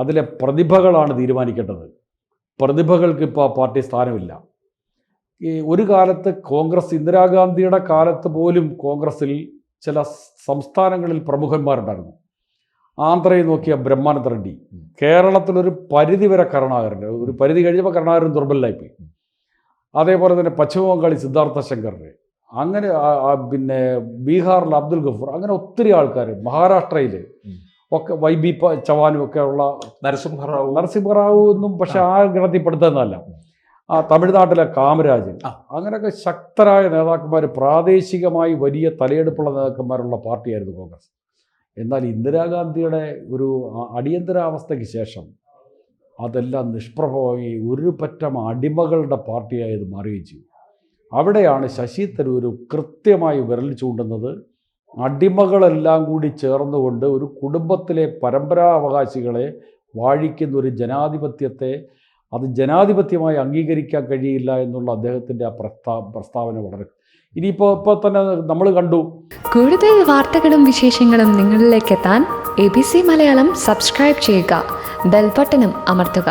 അതിലെ പ്രതിഭകളാണ് തീരുമാനിക്കേണ്ടത്. പ്രതിഭകൾക്ക് ഇപ്പോൾ ആ പാർട്ടി സ്ഥാനമില്ല. ഈ ഒരു കാലത്ത് കോൺഗ്രസ്, ഇന്ദിരാഗാന്ധിയുടെ കാലത്ത് പോലും കോൺഗ്രസ്സിൽ ചില സംസ്ഥാനങ്ങളിൽ പ്രമുഖന്മാരുണ്ടായിരുന്നു. ആന്ധ്രയിൽ നോക്കിയ ബ്രഹ്മാനന്ദ റെഡ്ഡി, കേരളത്തിലൊരു പരിധി വരെ കരുണാകരൻ, ഒരു പരിധി കഴിഞ്ഞപ്പോൾ കരുണാകരൻ ദുർബലനായിപ്പോയി. അതേപോലെ തന്നെ പശ്ചിമ ബംഗാളിൽ സിദ്ധാർത്ഥ ശങ്കറിന്, അങ്ങനെ പിന്നെ ബീഹാറിൽ അബ്ദുൽ ഗഫൂർ, അങ്ങനെ ഒത്തിരി ആൾക്കാർ, മഹാരാഷ്ട്രയിൽ ഒക്കെ YB ചവാനും ഒക്കെ ഉള്ള, നരസിംഹറാവു എന്നും പക്ഷെ ആ ഗണത്തിൽപ്പെടുത്തുന്നതല്ല, തമിഴ്നാട്ടിലെ കാമരാജ്, അങ്ങനെയൊക്കെ ശക്തരായ നേതാക്കന്മാർ, പ്രാദേശികമായി വലിയ തലയെടുപ്പുള്ള നേതാക്കന്മാരുള്ള പാർട്ടിയായിരുന്നു കോൺഗ്രസ്. എന്നാൽ ഇന്ദിരാഗാന്ധിയുടെ ഒരു അടിയന്തരാവസ്ഥയ്ക്ക് ശേഷം അതെല്ലാം നിഷ്പ്രഭമായി ഒരു പറ്റം അടിമകളുടെ പാർട്ടിയായത് മാറുകയും ചെയ്തു. അവിടെയാണ് ശശി തരൂർ കൃത്യമായി വിരൽ ചൂണ്ടുന്നത്. അടിമകളെല്ലാം കൂടി ചേർന്നുകൊണ്ട് ഒരു കുടുംബത്തിലെ പരമ്പരാവകാശികളെ വാഴിക്കുന്ന ഒരു ജനാധിപത്യത്തെ അത് ജനാധിപത്യമായി അംഗീകരിക്കാൻ കഴിയില്ല എന്നുള്ള അദ്ദേഹത്തിൻ്റെ ആ പ്രസ്താവന വളരെ ഇപ്പോൾ തന്നെ നമ്മൾ കണ്ടു. കൂടുതൽ വാർത്തകളും വിശേഷങ്ങളും നിങ്ങളിലേക്ക് എത്താൻ ABC മലയാളം സബ്സ്ക്രൈബ് ചെയ്യുക, ബെൽബട്ടനും അമർത്തുക.